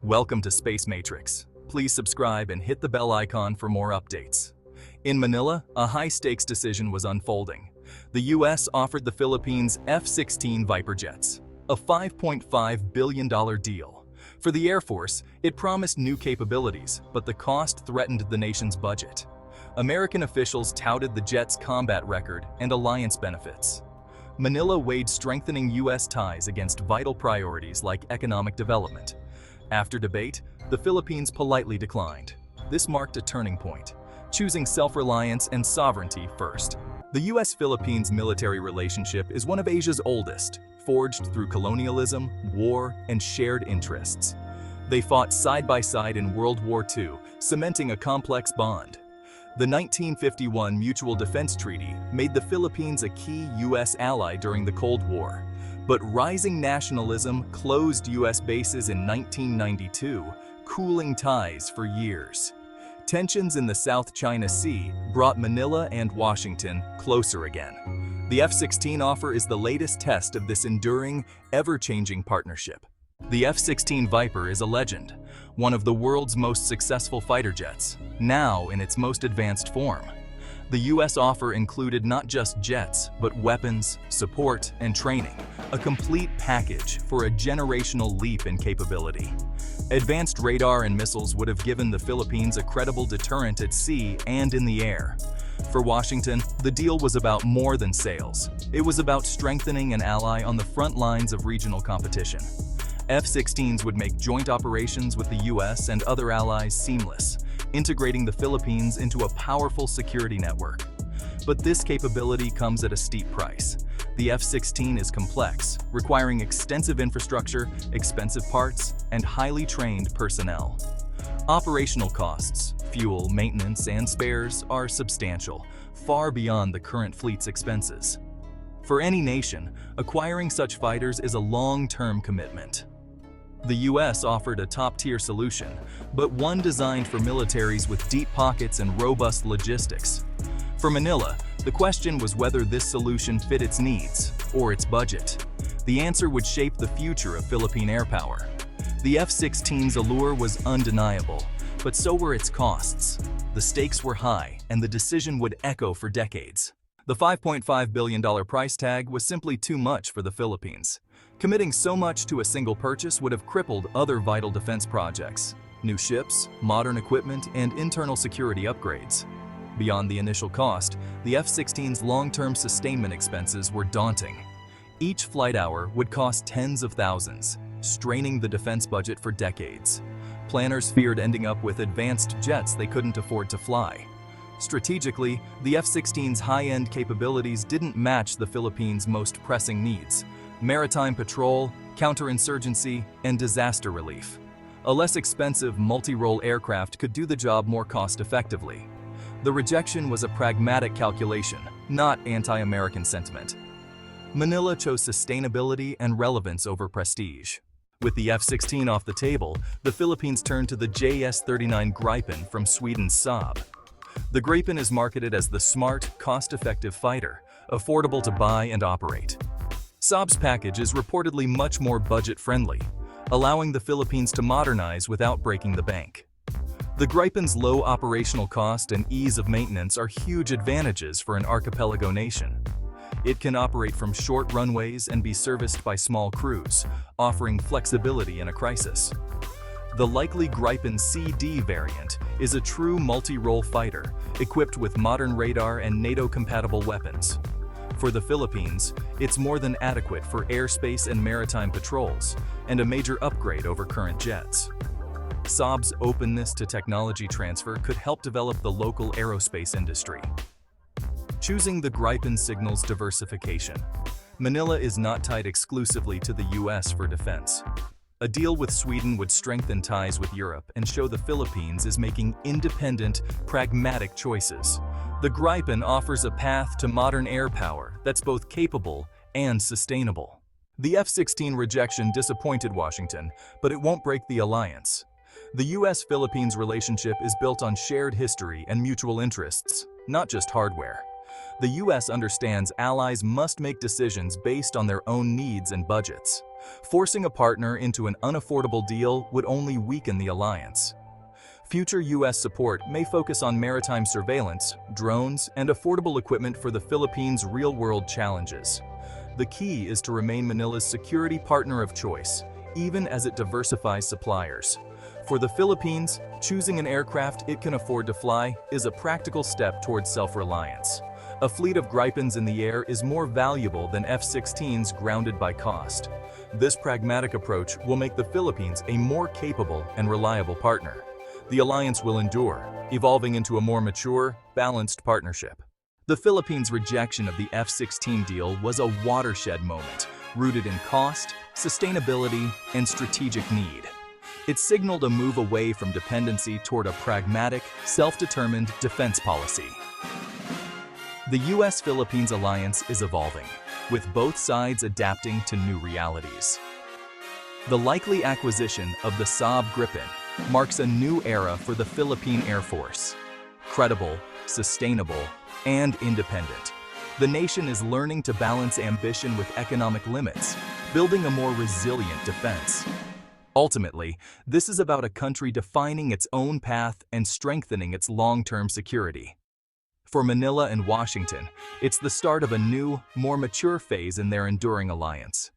Welcome to Space Matrix. Please subscribe and hit the bell icon for more updates. In Manila, a high-stakes decision was unfolding. The U.S. offered the Philippines F-16 Viper jets, a $5.5 billion deal. For the Air Force, it promised new capabilities, but the cost threatened the nation's budget. American officials touted the jets' combat record and alliance benefits. Manila weighed strengthening U.S. ties against vital priorities like economic development. After debate, the Philippines politely declined. This marked a turning point, choosing self-reliance and sovereignty first. The U.S.-Philippines military relationship is one of Asia's oldest, forged through colonialism, war, and shared interests. They fought side by side in World War II, cementing a complex bond. The 1951 Mutual Defense Treaty made the Philippines a key U.S. ally during the Cold War. But rising nationalism closed U.S. bases in 1992, cooling ties for years. Tensions in the South China Sea brought Manila and Washington closer again. The F-16 offer is the latest test of this enduring, ever-changing partnership. The F-16 Viper is a legend, one of the world's most successful fighter jets, now in its most advanced form. The U.S. offer included not just jets, but weapons, support, and training, a complete package for a generational leap in capability. Advanced radar and missiles would have given the Philippines a credible deterrent at sea and in the air. For Washington, the deal was about more than sales. It was about strengthening an ally on the front lines of regional competition. F-16s would make joint operations with the U.S. and other allies seamless, integrating the Philippines into a powerful security network. But this capability comes at a steep price. The F-16 is complex, requiring extensive infrastructure, expensive parts, and highly trained personnel. Operational costs, fuel, maintenance, and spares are substantial, far beyond the current fleet's expenses. For any nation, acquiring such fighters is a long-term commitment. The U.S. offered a top-tier solution, but one designed for militaries with deep pockets and robust logistics. For Manila, the question was whether this solution fit its needs or its budget. The answer would shape the future of Philippine air power. The F-16's allure was undeniable, but so were its costs. The stakes were high, and the decision would echo for decades. The $5.5 billion price tag was simply too much for the Philippines. Committing so much to a single purchase would have crippled other vital defense projects, new ships, modern equipment, and internal security upgrades. Beyond the initial cost, the F-16's long-term sustainment expenses were daunting. Each flight hour would cost tens of thousands, straining the defense budget for decades. Planners feared ending up with advanced jets they couldn't afford to fly. Strategically, the F-16's high-end capabilities didn't match the Philippines' most pressing needs: maritime patrol, counterinsurgency, and disaster relief. A less expensive multi-role aircraft could do the job more cost-effectively. The rejection was a pragmatic calculation, not anti-American sentiment. Manila chose sustainability and relevance over prestige. With the F-16 off the table, the Philippines turned to the JS-39 Gripen from Sweden's Saab. The Gripen is marketed as the smart, cost-effective fighter, affordable to buy and operate. Saab's package is reportedly much more budget-friendly, allowing the Philippines to modernize without breaking the bank. The Gripen's low operational cost and ease of maintenance are huge advantages for an archipelago nation. It can operate from short runways and be serviced by small crews, offering flexibility in a crisis. The likely Gripen CD variant is a true multi-role fighter, equipped with modern radar and NATO-compatible weapons. For the Philippines, it's more than adequate for airspace and maritime patrols, and a major upgrade over current jets. Saab's openness to technology transfer could help develop the local aerospace industry. Choosing the Gripen signals diversification. Manila is not tied exclusively to the U.S. for defense. A deal with Sweden would strengthen ties with Europe and show the Philippines is making independent, pragmatic choices. The Gripen offers a path to modern air power that's both capable and sustainable. The F-16 rejection disappointed Washington, but it won't break the alliance. The U.S.-Philippines relationship is built on shared history and mutual interests, not just hardware. The U.S. understands allies must make decisions based on their own needs and budgets. Forcing a partner into an unaffordable deal would only weaken the alliance. Future U.S. support may focus on maritime surveillance, drones, and affordable equipment for the Philippines' real-world challenges. The key is to remain Manila's security partner of choice, even as it diversifies suppliers. For the Philippines, choosing an aircraft it can afford to fly is a practical step towards self-reliance. A fleet of Gripens in the air is more valuable than F-16s grounded by cost. This pragmatic approach will make the Philippines a more capable and reliable partner. The alliance will endure, evolving into a more mature, balanced partnership. The Philippines' rejection of the F-16 deal was a watershed moment, rooted in cost, sustainability, and strategic need. It signaled a move away from dependency toward a pragmatic, self-determined defense policy. The U.S.-Philippines alliance is evolving, with both sides adapting to new realities. The likely acquisition of the Saab Gripen marks a new era for the Philippine Air Force. Credible, sustainable, and independent, the nation is learning to balance ambition with economic limits, building a more resilient defense. Ultimately, this is about a country defining its own path and strengthening its long-term security. For Manila and Washington, it's the start of a new, more mature phase in their enduring alliance.